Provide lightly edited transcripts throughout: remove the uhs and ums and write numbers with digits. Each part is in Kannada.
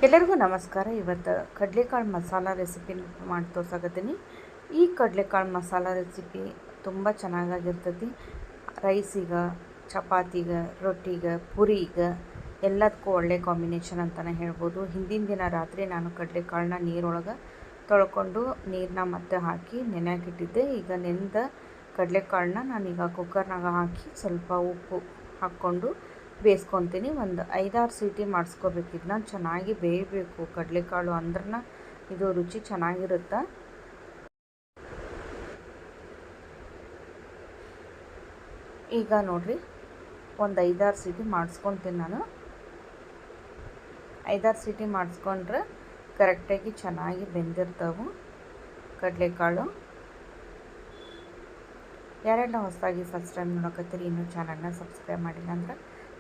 ಎಲ್ಲರಿಗೂ ನಮಸ್ಕಾರ. ಇವತ್ತು ಕಡಲೆಕಾಳು ಮಸಾಲ ರೆಸಿಪಿ ಮಾಡಿ ತೋರ್ಸಕತ್ತೀನಿ. ಈ ಕಡಲೆಕಾಳು ಮಸಾಲ ರೆಸಿಪಿ ತುಂಬ ಚೆನ್ನಾಗಿರ್ತೈತಿ. ರೈಸಿಗೆ, ಚಪಾತಿಗೆ, ರೊಟ್ಟಿಗೆ, ಪುರಿಗೆ ಎಲ್ಲದಕ್ಕೂ ಒಳ್ಳೆ ಕಾಂಬಿನೇಷನ್ ಅಂತಲೇ ಹೇಳ್ಬೋದು. ಹಿಂದಿನ ದಿನ ರಾತ್ರಿ ನಾನು ಕಡಲೆಕಾಳನ್ನ ನೀರೊಳಗೆ ತೊಳ್ಕೊಂಡು ನೀರನ್ನ ಮತ್ತೆ ಹಾಕಿ ನೆನೆಯಾಕಿಟ್ಟಿದ್ದೆ. ಈಗ ನೆನೆದ ಕಡಲೆಕಾಳನ್ನ ನಾನೀಗ ಕುಕ್ಕರ್ನಾಗ ಹಾಕಿ ಸ್ವಲ್ಪ ಉಪ್ಪು ಹಾಕ್ಕೊಂಡು ಬೇಯಿಸ್ಕೊತೀನಿ. ಒಂದು 5-6 ಸೀಟಿ ಮಾಡಿಸ್ಕೋಬೇಕು. ಇದನ್ನ ಚೆನ್ನಾಗಿ ಬೇಯಬೇಕು ಕಡಲೆಕಾಳು, ಅಂದ್ರೆ ಇದು ರುಚಿ ಚೆನ್ನಾಗಿರುತ್ತೆ. ಈಗ ನೋಡಿರಿ, ಒಂದು 5-6 ಸೀಟಿ ಮಾಡಿಸ್ಕೊತೀನಿ ನಾನು. 5-6 ಸೀಟಿ ಮಾಡಿಸ್ಕೊಂಡ್ರೆ ಕರೆಕ್ಟಾಗಿ ಚೆನ್ನಾಗಿ ಬೆಂದಿರ್ತಾವೆ ಕಡಲೆಕಾಳು. ಯಾರೆಲ್ಲ ಹೊಸದಾಗಿ ಫಸ್ಟ್ ಟೈಮ್ ನೋಡಕತ್ತೀರಿ, ಇನ್ನೂ ಚಾನಲ್ನ ಸಬ್ಸ್ಕ್ರೈಬ್ ಮಾಡಿಲ್ಲ ಅಂದ್ರೆ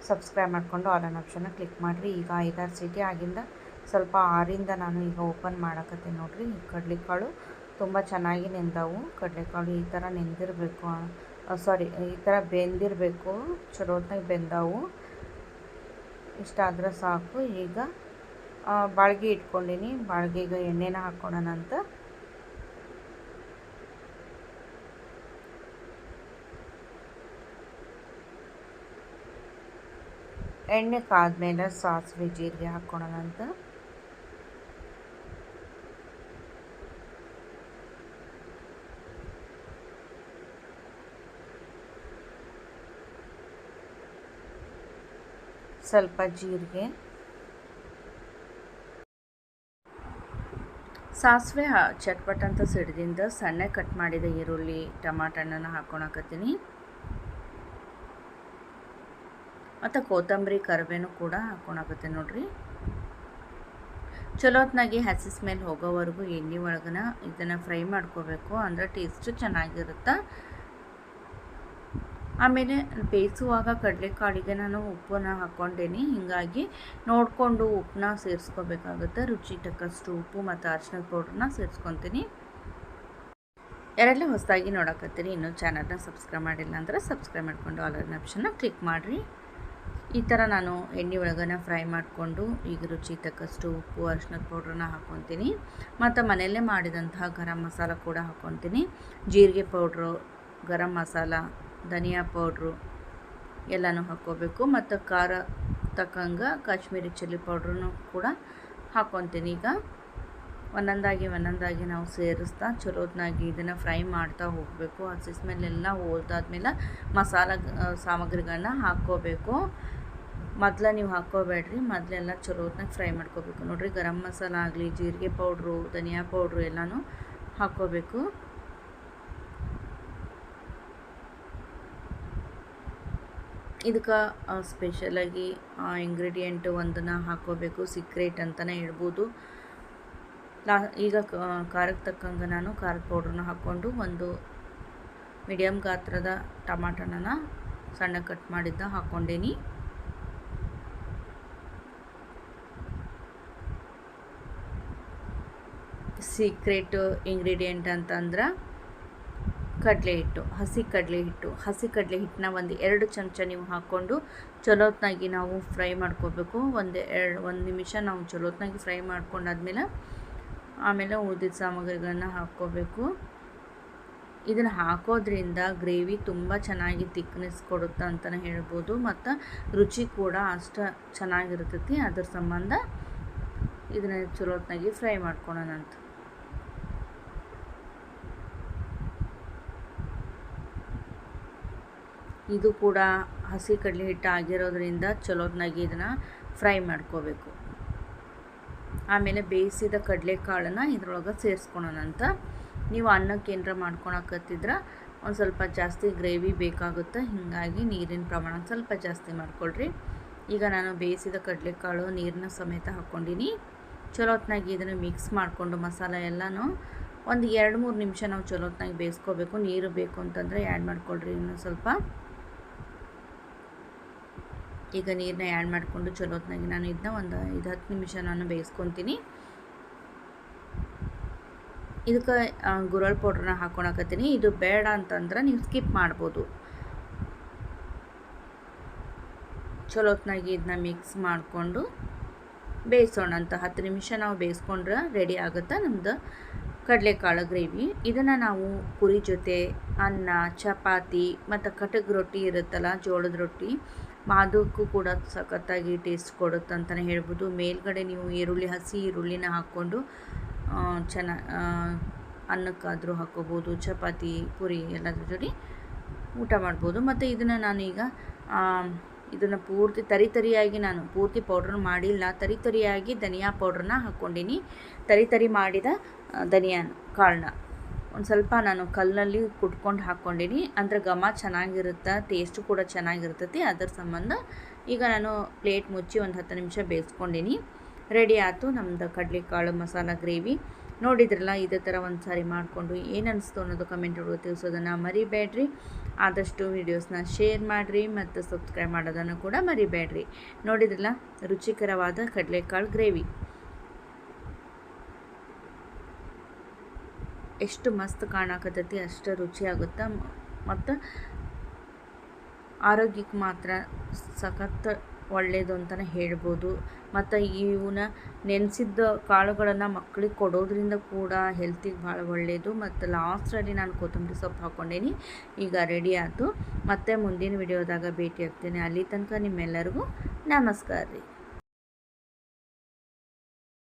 ಸಬ್ಸ್ಕ್ರೈಬ್ ಮಾಡಿಕೊಂಡು ಆಲ್ ಆನ್ ಆಪ್ಷನ್ನ ಕ್ಲಿಕ್ ಮಾಡಿರಿ. ಈಗ 5-6 ಸೀಟಿ ಆಗಿಂದ ಸ್ವಲ್ಪ ಆರಿಂದ ನಾನು ಈಗ ಓಪನ್ ಮಾಡಕತ್ತೀನಿ. ನೋಡಿರಿ, ಈ ಕಡಲೆಕಾಳು ತುಂಬ ಚೆನ್ನಾಗಿ ನೆಂದವು. ಕಡಲೆಕಾಳು ಈ ಥರ ನೆಂದಿರಬೇಕು, ಈ ಥರ ಬೆಂದಿರಬೇಕು, ಚಲೋತ್ನಾಗ ಬೆಂದವು. ಇಷ್ಟಾದ್ರೆ ಸಾಕು. ಈಗ ಬಾಳ್ಗೆ ಇಟ್ಕೊಂಡೀನಿ. ಬಾಳ್ಗೆಗೆ ಎಣ್ಣೆನ ಹಾಕ್ಕೊಳ್ಳೋಣ ಅಂತ. ಎಣ್ಣೆ ಕಾದ್ಮೇಲೆ ಸಾಸಿವೆ ಜೀರಿಗೆ ಹಾಕ್ಕೊಳ್ಳೋಣ ಅಂತ. ಸ್ವಲ್ಪ ಜೀರಿಗೆ, ಸಾಸಿವೆ ಚಟ್ಪಟ್ ಅಂತ ಸಿಡ್ದಿಂದ ಸಣ್ಣ ಕಟ್ ಮಾಡಿದ ಈರುಳ್ಳಿ, ಟಮಾಟಣ್ಣನ ಹಾಕ್ಕೊಳಕತ್ತೀನಿ. ಮತ್ತು ಕೊತ್ತಂಬರಿ, ಕರಿಬೇವು ಕೂಡ ಹಾಕ್ಕೊಳಕತ್ತೀನಿ. ನೋಡಿರಿ, ಚಲೋತ್ನಾಗಿ ಹಸಿ ಸ್ಮೆಲ್ ಹೋಗೋವರೆಗೂ ಎಣ್ಣೆ ಒಳಗನ ಇದನ್ನು ಫ್ರೈ ಮಾಡ್ಕೋಬೇಕು, ಅಂದರೆ ಟೇಸ್ಟು ಚೆನ್ನಾಗಿರುತ್ತೆ. ಆಮೇಲೆ ಬೇಯಿಸುವಾಗ ಕಡಲೆಕಾಳಿಗೆ ನಾನು ಉಪ್ಪನ್ನ ಹಾಕ್ಕೊಂಡೇನಿ. ಹೀಗಾಗಿ ನೋಡಿಕೊಂಡು ಉಪ್ಪನ್ನ ಸೇರಿಸ್ಕೋಬೇಕಾಗುತ್ತೆ. ರುಚಿ ತಕ್ಕಷ್ಟು ಉಪ್ಪು ಮತ್ತು ಅರಿಶಿಣದ ಪೌಡ್ರನ್ನ ಸೇರಿಸ್ಕೊತೀನಿ. ಯಾರೆಲ್ಲ ಹೊಸದಾಗಿ ನೋಡಕತ್ತೀರಿ, ಇನ್ನೂ ಚಾನಲ್ನ ಸಬ್ಸ್ಕ್ರೈಬ್ ಮಾಡಿಲ್ಲ ಅಂದರೆ ಸಬ್ಸ್ಕ್ರೈಬ್ ಮಾಡಿಕೊಂಡು ಆಲ್ ಆನ್ ಆಪ್ಷನ್ನ ಕ್ಲಿಕ್ ಮಾಡಿರಿ. ಈ ಥರ ನಾನು ಎಣ್ಣೆ ಒಳಗನ ಫ್ರೈ ಮಾಡಿಕೊಂಡು ಈಗ ರುಚಿ ತಕ್ಕಷ್ಟು ಉಪ್ಪು, ಅರಿಶಿಣದ ಪೌಡ್ರನ್ನ ಹಾಕ್ಕೊತೀನಿ. ಮತ್ತು ಮನೆಯಲ್ಲೇ ಮಾಡಿದಂತಹ ಗರಂ ಮಸಾಲ ಕೂಡ ಹಾಕ್ಕೊತೀನಿ. ಜೀರಿಗೆ ಪೌಡ್ರು, ಗರಂ ಮಸಾಲ, ಧನಿಯಾ ಪೌಡ್ರು ಎಲ್ಲನೂ ಹಾಕ್ಕೋಬೇಕು. ಮತ್ತು ಖಾರ ತಕ್ಕಂಗೆ ಕಾಶ್ಮೀರಿ ಚಿಲ್ಲಿ ಪೌಡ್ರೂ ಕೂಡ ಹಾಕ್ಕೊತೀನಿ. ಈಗ ಒಂದೊಂದಾಗಿ ನಾವು ಸೇರಿಸ್ತಾ ಚಲೋತ್ನಾಗಿ ಇದನ್ನು ಫ್ರೈ ಮಾಡ್ತಾ ಹೋಗಬೇಕು. ಹಸಿ ಸ್ಮೆಲ್ಲೆಲ್ಲ ಹೋದಾದ್ಮೇಲೆ ಮಸಾಲ ಸಾಮಗ್ರಿಗಳನ್ನ ಹಾಕ್ಕೋಬೇಕು. ಮೊದಲು ನೀವು ಹಾಕ್ಕೋಬೇಡ್ರಿ, ಮೊದಲೆಲ್ಲ ಚಲೋತ್ನಾಗ ಫ್ರೈ ಮಾಡ್ಕೋಬೇಕು. ನೋಡಿರಿ, ಗರಂ ಮಸಾಲ ಆಗಲಿ, ಜೀರಿಗೆ ಪೌಡ್ರು, ಧನಿಯಾ ಪೌಡ್ರು ಎಲ್ಲನೂ ಹಾಕ್ಕೋಬೇಕು. ಇದಕ್ಕೆ ಸ್ಪೆಷಲಾಗಿ ಇಂಗ್ರೀಡಿಯೆಂಟು ಒಂದನ್ನು ಹಾಕ್ಕೋಬೇಕು, ಸೀಕ್ರೆಟ್ ಅಂತಲೇ ಹೇಳ್ಬೋದು. ಈಗ ಖಾರಕ್ಕೆ ತಕ್ಕಂಗೆ ನಾನು ಖಾರದ ಪೌಡ್ರನ್ನ ಹಾಕ್ಕೊಂಡು ಒಂದು ಮೀಡಿಯಮ್ ಗಾತ್ರದ ಟಮಾಟನ ಸಣ್ಣ ಕಟ್ ಮಾಡಿದ್ದ ಹಾಕ್ಕೊಂಡೇನಿ. ಸೀಕ್ರೆಟ್ ಇಂಗ್ರೀಡಿಯೆಂಟ್ ಅಂತಂದ್ರೆ ಕಡಲೆ ಹಿಟ್ಟು, ಹಸಿ ಕಡಲೆ ಹಿಟ್ಟನ್ನ ಒಂದು 2 ಚಮಚ ನೀವು ಹಾಕ್ಕೊಂಡು ಚಲೋತ್ನಾಗಿ ನಾವು ಫ್ರೈ ಮಾಡ್ಕೋಬೇಕು. ಒಂದು ನಿಮಿಷ ನಾವು ಚಲೋತ್ನಾಗಿ ಫ್ರೈ ಮಾಡ್ಕೊಂಡಾದ್ಮೇಲೆ ಆಮೇಲೆ ಉಳಿದಿದ್ದ ಸಾಮಗ್ರಿಗಳನ್ನ ಹಾಕ್ಕೋಬೇಕು. ಇದನ್ನು ಹಾಕೋದ್ರಿಂದ ಗ್ರೇವಿ ತುಂಬ ಚೆನ್ನಾಗಿ ತಿಕ್ನೆಸ್ ಕೊಡುತ್ತೆ ಅಂತಲೇ ಹೇಳ್ಬೋದು. ಮತ್ತು ರುಚಿ ಕೂಡ ಅಷ್ಟು ಚೆನ್ನಾಗಿರ್ತೈತಿ. ಅದ್ರ ಸಂಬಂಧ ಇದನ್ನು ಚಲೋತ್ನಾಗಿ ಫ್ರೈ ಮಾಡ್ಕೊಳ್ಳೋಣ ಅಂತ. ಇದು ಕೂಡ ಹಸಿ ಕಡಲೆ ಹಿಟ್ಟು ಆಗಿರೋದ್ರಿಂದ ಚಲೋತ್ನಾಗಿ ಇದನ್ನು ಫ್ರೈ ಮಾಡ್ಕೋಬೇಕು. ಆಮೇಲೆ ಬೇಯಿಸಿದ ಕಡಲೆಕಾಳನ್ನು ಇದ್ರೊಳಗೆ ಸೇರಿಸ್ಕೊಳೋಣ ಅಂತ. ನೀವು ಅನ್ನಕ್ಕೆ ಏನಾರ ಮಾಡ್ಕೊಳಕತ್ತಿದ್ರೆ ಒಂದು ಸ್ವಲ್ಪ ಜಾಸ್ತಿ ಗ್ರೇವಿ ಬೇಕಾಗುತ್ತೆ. ಹೀಗಾಗಿ ನೀರಿನ ಪ್ರಮಾಣ ಸ್ವಲ್ಪ ಜಾಸ್ತಿ ಮಾಡ್ಕೊಳ್ರಿ. ಈಗ ನಾನು ಬೇಯಿಸಿದ ಕಡಲೆಕಾಳು ನೀರನ್ನ ಸಮೇತ ಹಾಕ್ಕೊಂಡಿನಿ. ಚಲೋತ್ನಾಗಿ ಇದನ್ನು ಮಿಕ್ಸ್ ಮಾಡಿಕೊಂಡು ಮಸಾಲ ಎಲ್ಲನೂ ಒಂದು 2-3 ನಿಮಿಷ ನಾವು ಚಲೋತ್ನಾಗಿ ಬೇಯಿಸ್ಕೋಬೇಕು. ನೀರು ಬೇಕು ಅಂತಂದರೆ ಆ್ಯಡ್ ಮಾಡ್ಕೊಳ್ರಿ ಇನ್ನೂ ಸ್ವಲ್ಪ. ಈಗ ನೀರನ್ನ ಆ್ಯಡ್ ಮಾಡಿಕೊಂಡು ಚಲೋತ್ನಾಗಿ ನಾನು ಇದನ್ನ ಒಂದು 5-10 ನಿಮಿಷ ನಾನು ಬೇಯಿಸ್ಕೊತೀನಿ. ಇದಕ್ಕೆ ಗುರಳ್ ಪೌಡ್ರನ್ನ ಹಾಕ್ಕೊಳಕತ್ತೀನಿ. ಇದು ಬೇಡ ಅಂತಂದ್ರೆ ನೀವು ಸ್ಕಿಪ್ ಮಾಡ್ಬೋದು. ಚಲೋತ್ನಾಗಿ ಇದನ್ನ ಮಿಕ್ಸ್ ಮಾಡಿಕೊಂಡು ಬೇಯಿಸೋಣ ಅಂತ 10 ನಿಮಿಷ ನಾವು ಬೇಯಿಸ್ಕೊಂಡ್ರೆ ರೆಡಿ ಆಗುತ್ತೆ ನಮ್ಮದು ಕಡಲೆಕಾಳು ಗ್ರೇವಿ. ಇದನ್ನು ನಾವು ಪುರಿ ಜೊತೆ, ಅನ್ನ, ಚಪಾತಿ ಮತ್ತು ಕಟಕ್ ರೊಟ್ಟಿ ಇರುತ್ತಲ್ಲ, ಜೋಳದ ರೊಟ್ಟಿ, ಅದಕ್ಕೂ ಕೂಡ ಸಖತ್ತಾಗಿ ಟೇಸ್ಟ್ ಕೊಡುತ್ತೆ ಅಂತಲೇ ಹೇಳ್ಬೋದು. ಮೇಲ್ಗಡೆ ನೀವು ಹಸಿ ಈರುಳ್ಳಿನ ಹಾಕ್ಕೊಂಡು ಅನ್ನಕ್ಕಾದರೂ ಹಾಕ್ಕೋಬೋದು, ಚಪಾತಿ, ಪುರಿ ಎಲ್ಲದ್ರ ಜೊತೆ ಊಟ ಮಾಡ್ಬೋದು. ಮತ್ತು ಇದನ್ನು ನಾನೀಗ ಇದನ್ನು ಪೂರ್ತಿ ತರಿಯಾಗಿ, ನಾನು ಪೂರ್ತಿ ಪೌಡ್ರ್ ಮಾಡಿಲ್ಲ, ತರಿಯಾಗಿ ಧನಿಯಾ ಪೌಡ್ರನ್ನ ಹಾಕ್ಕೊಂಡೀನಿ. ತರಿ ಮಾಡಿದ ಧನಿಯಾ ಕಾಳನ್ನ ಒಂದು ಸ್ವಲ್ಪ ನಾನು ಕಲ್ಲಲ್ಲಿ ಕುಟ್ಕೊಂಡು ಹಾಕ್ಕೊಂಡೀನಿ. ಅಂದರೆ ಘಮ ಚೆನ್ನಾಗಿರುತ್ತೆ, ಟೇಸ್ಟು ಕೂಡ ಚೆನ್ನಾಗಿರ್ತೈತಿ. ಅದರ ಸಂಬಂಧ ಈಗ ನಾನು ಪ್ಲೇಟ್ ಮುಚ್ಚಿ ಒಂದು 10 ನಿಮಿಷ ಬೇಯಿಸ್ಕೊಂಡೀನಿ. ರೆಡಿ ಆಯಿತು ನಮ್ಮದು ಕಡಲೆಕಾಳು ಮಸಾಲ ಗ್ರೇವಿ. ನೋಡಿದ್ರಲ್ಲ, ಇದೇ ಥರ ಒಂದು ಸಾರಿ ಮಾಡಿಕೊಂಡು ಏನು ಅನಿಸ್ತು ಅನ್ನೋದು ಕಮೆಂಟ್ ಒಳಗೆ ತಿಳಿಸೋದನ್ನು ಮರಿಬೇಡ್ರಿ. ಆದಷ್ಟು ವೀಡಿಯೋಸ್ನ ಶೇರ್ ಮಾಡಿರಿ ಮತ್ತು ಸಬ್ಸ್ಕ್ರೈಬ್ ಮಾಡೋದನ್ನು ಕೂಡ ಮರಿಬೇಡ್ರಿ. ನೋಡಿದ್ರಲ್ಲ, ರುಚಿಕರವಾದ ಕಡಲೆಕಾಳು ಗ್ರೇವಿ ಎಷ್ಟು ಮಸ್ತ್ ಕಾಣಕತ್ತೈತಿ, ಅಷ್ಟು ರುಚಿಯಾಗುತ್ತೆ ಮತ್ತು ಆರೋಗ್ಯಕ್ಕೆ ಮಾತ್ರ ಸಖತ್ ಒಳ್ಳೆಯದು ಅಂತಲೇ ಹೇಳ್ಬೋದು. ಮತ್ತು ಇವನ್ನ ನೆನೆಸಿದ್ದ ಕಾಳುಗಳನ್ನು ಮಕ್ಕಳಿಗೆ ಕೊಡೋದ್ರಿಂದ ಕೂಡ ಹೆಲ್ತಿಗೆ ಭಾಳ ಒಳ್ಳೆಯದು. ಮತ್ತು ಲಾಸ್ಟಲ್ಲಿ ನಾನು ಕೊತ್ತಂಬರಿ ಸೊಪ್ಪು ಹಾಕ್ಕೊಂಡೀನಿ. ಈಗ ರೆಡಿ ಆಯಿತು. ಮತ್ತೆ ಮುಂದಿನ ವಿಡಿಯೋದಾಗ ಭೇಟಿ ಆಗ್ತೀನಿ. ಅಲ್ಲಿ ತನಕ ನಿಮ್ಮೆಲ್ಲರಿಗೂ ನಮಸ್ಕಾರ ರೀ.